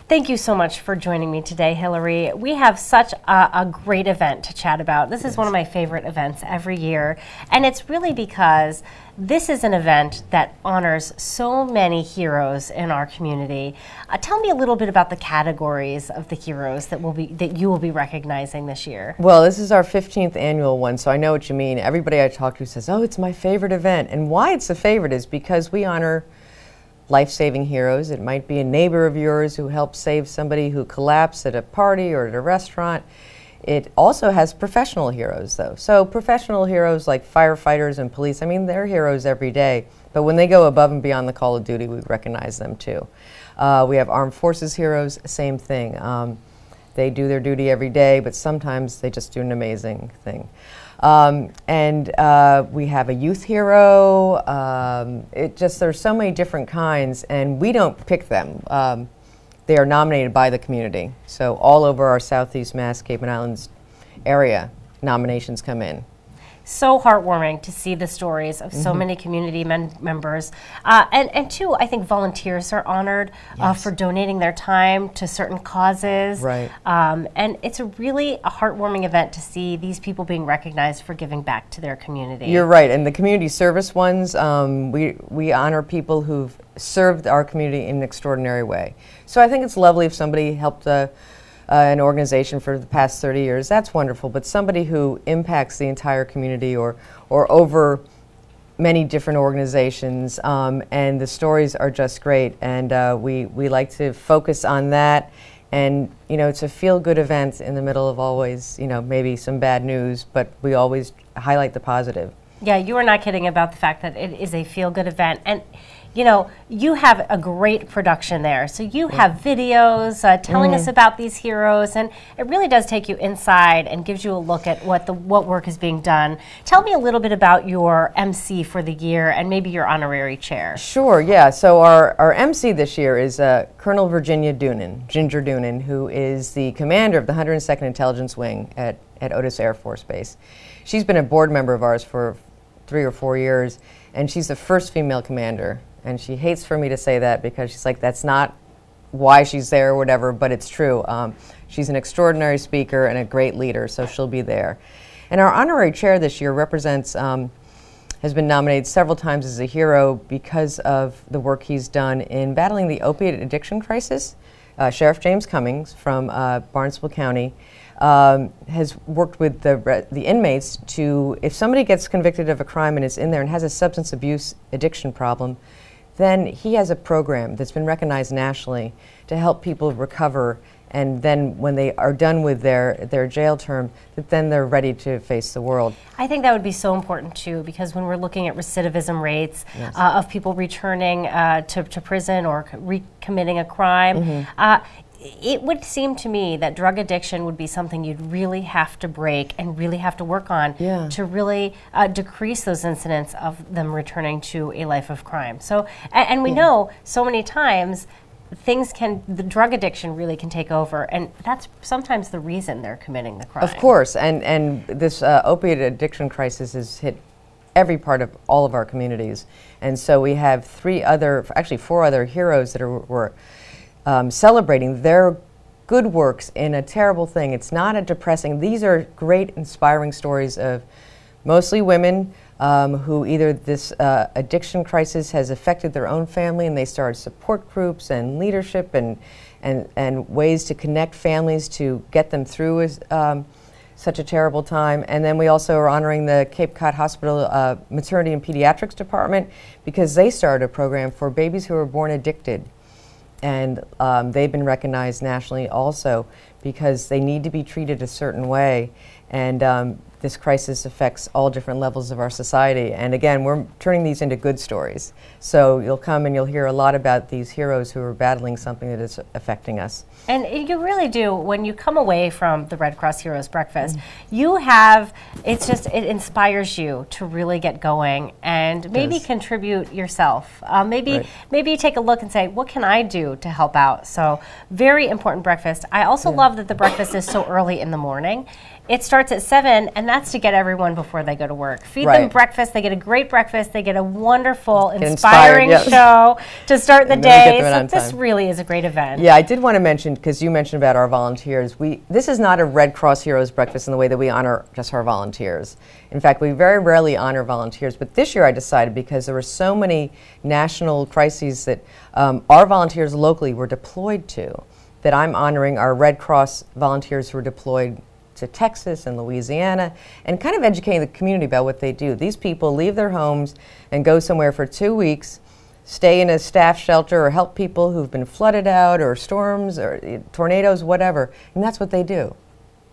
Thank you so much for joining me today, Hilary. We have such a great event to chat about. This is one of my favorite events every year, and it's really because this is an event that honors so many heroes in our community. Tell me a little bit about the categories of the heroes that you will be recognizing this year. Well, this is our 15th annual one, so I know what you mean. Everybody I talk to says, "Oh, it's my favorite event," and why it's a favorite is because we honor life-saving heroes. It might be a neighbor of yours who helped save somebody who collapsed at a party or at a restaurant. It also has professional heroes, though. So professional heroes like firefighters and police, I mean, they're heroes every day. But when they go above and beyond the call of duty, we recognize them too. We have armed forces heroes, same thing. They do their duty every day, but sometimes they just do an amazing thing. We have a youth hero. There's so many different kinds, and we don't pick them. They are nominated by the community. So all over our Southeast Mass, Cape and Islands area, nominations come in. So heartwarming to see the stories of so many community members. And two, I think volunteers are honored for donating their time to certain causes. Right. And it's really a heartwarming event to see these people being recognized for giving back to their community. You're right. And the community service ones, we honor people who've served our community in an extraordinary way. So I think it's lovely if somebody helped an organization for the past 30 years, that's wonderful, but somebody who impacts the entire community or over many different organizations, and the stories are just great, and we like to focus on that, and it's a feel-good event in the middle of always, maybe some bad news, but we always highlight the positive. Yeah, you are not kidding about the fact that it is a feel-good event, and you have a great production there. So you have videos telling us about these heroes, and it really does take you inside and gives you a look at what work is being done. Tell me a little bit about your MC for the year and maybe your honorary chair. Sure, yeah. So our MC this year is Colonel Virginia Doonan, Ginger Doonan, who is the commander of the 102nd Intelligence Wing at Otis Air Force Base. She's been a board member of ours for 3 or 4 years, and she's the first female commander. And she hates for me to say that because she's like, that's not why she's there or whatever, but it's true. She's an extraordinary speaker and a great leader, so she'll be there. And our honorary chair this year has been nominated several times as a hero because of the work he's done in battling the opiate addiction crisis. Sheriff James Cummings from Barnstable County has worked with the inmates to, if somebody gets convicted of a crime and is in there and has a substance abuse addiction problem, then he has a program that's been recognized nationally to help people recover, and then when they are done with their jail term, that then they're ready to face the world. I think that would be so important too, because when we're looking at recidivism rates of people returning to prison or recommitting a crime, it would seem to me that drug addiction would be something you'd really have to break and really have to work on to really decrease those incidents of them returning to a life of crime. So, and we know so many times the drug addiction really can take over, and that's sometimes the reason they're committing the crime. Of course, and this opiate addiction crisis has hit every part of all of our communities. And so we have 4 other heroes that we're celebrating their good works in a terrible thing. It's not a depressing, these are great inspiring stories of mostly women who either this addiction crisis has affected their own family and they started support groups and leadership and ways to connect families to get them through such a terrible time. And then we also are honoring the Cape Cod Hospital Maternity and Pediatrics Department because they started a program for babies who are born addicted. And they've been recognized nationally also because they need to be treated a certain way. And this crisis affects all different levels of our society. And again, we're turning these into good stories. So you'll come and you'll hear a lot about these heroes who are battling something that is affecting us. And you really do, when you come away from the Red Cross Heroes Breakfast, you have, it inspires you to really get going and maybe contribute yourself. Maybe you take a look and say, what can I do to help out? So very important breakfast. I also love that the breakfast is so early in the morning. It starts at 7, and that's to get everyone before they go to work. Feed them breakfast. They get a great breakfast. They get a wonderful, inspiring show to start the day. So this really is a great event. Yeah, I did want to mention, because you mentioned about our volunteers, this is not a Red Cross Heroes Breakfast in the way that we honor just our volunteers. In fact, we very rarely honor volunteers, but this year I decided, because there were so many national crises that our volunteers locally were deployed to, that I'm honoring our Red Cross volunteers who were deployed to Texas and Louisiana, and kind of educating the community about what they do. These people leave their homes and go somewhere for 2 weeks, stay in a staff shelter, or help people who've been flooded out, or storms, or tornadoes, whatever, and that's what they do.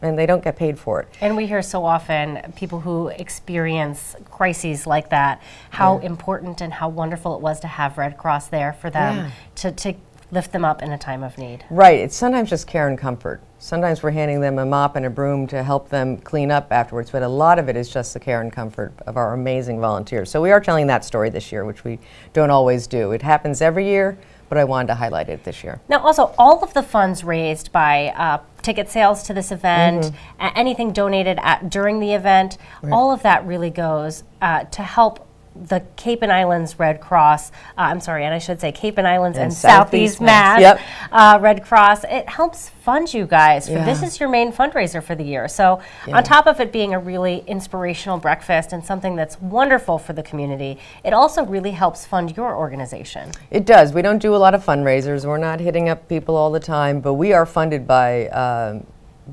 And they don't get paid for it. And we hear so often people who experience crises like that, how important and how wonderful it was to have Red Cross there for them to lift them up in a time of need. Right, it's sometimes just care and comfort. Sometimes we're handing them a mop and a broom to help them clean up afterwards, but a lot of it is just the care and comfort of our amazing volunteers. So we are telling that story this year, which we don't always do. It happens every year, but I wanted to highlight it this year. Now also, all of the funds raised by ticket sales to this event, anything donated during the event, all of that really goes to help the Cape and Islands Red Cross, I'm sorry, and I should say Cape and Islands and Southeast Mass Red Cross. It helps fund you guys. This is your main fundraiser for the year. So on top of it being a really inspirational breakfast and something that's wonderful for the community, it also really helps fund your organization. It does. We don't do a lot of fundraisers. We're not hitting up people all the time, but we are funded by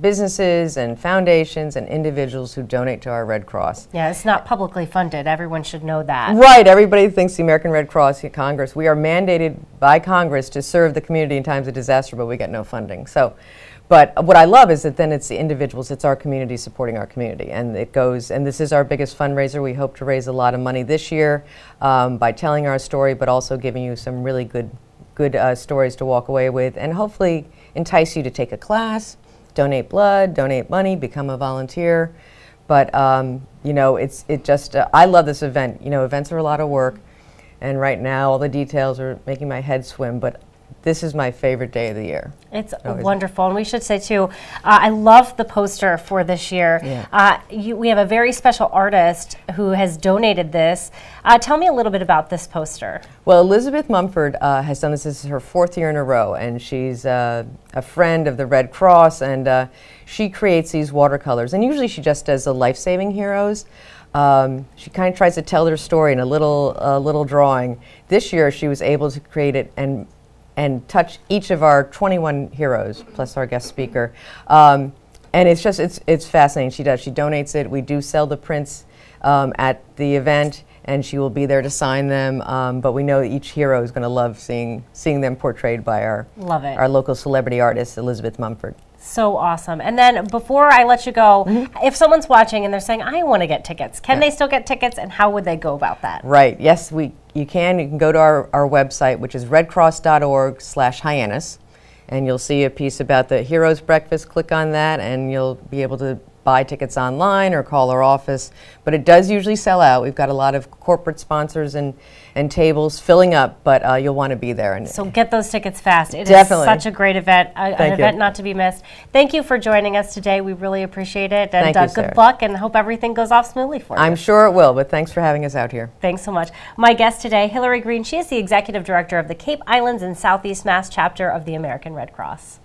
businesses and foundations and individuals who donate to our Red Cross. Yeah, it's not publicly funded. Everyone should know that. Right. Everybody thinks the American Red Cross, Congress, we are mandated by Congress to serve the community in times of disaster, but we get no funding. So, but what I love is that then it's the individuals, it's our community supporting our community. And it goes, and this is our biggest fundraiser. We hope to raise a lot of money this year by telling our story, but also giving you some really good stories to walk away with, and hopefully entice you to take a class, donate blood, donate money, become a volunteer. But you know, I love this event. You know, events are a lot of work, and right now all the details are making my head swim, but this is my favorite day of the year. It's wonderful, and we should say too, I love the poster for this year. We have a very special artist who has donated this. Tell me a little bit about this poster. Well, Elizabeth Mumford has done this. This is her 4th year in a row, and she's a friend of the Red Cross, and she creates these watercolors, and usually she just does the life-saving heroes. She kind of tries to tell their story in a little drawing. This year she was able to create it and touch each of our 21 heroes, plus our guest speaker. And it's fascinating. She donates it. We do sell the prints at the event, and she will be there to sign them. But we know each hero is going to love seeing them portrayed by our local celebrity artist, Elizabeth Mumford. So awesome. And then before I let you go, if someone's watching and they're saying, I want to get tickets, can they still get tickets, and how would they go about that? Right. Yes, you can. You can go to our website, which is redcross.org/Hyannis, and you'll see a piece about the Heroes Breakfast. Click on that, and you'll be able to buy tickets online or call our office. But it does usually sell out. We've got a lot of corporate sponsors and tables filling up, but you'll want to be there. And so get those tickets fast. It definitely is such a great event, an event not to be missed. Thank you for joining us today. We really appreciate it. And Thank you, good luck, and hope everything goes off smoothly for you. I'm sure it will, but thanks for having us out here. Thanks so much. My guest today, Hilary Greene. She is the Executive Director of the Cape Islands and Southeast Mass chapter of the American Red Cross.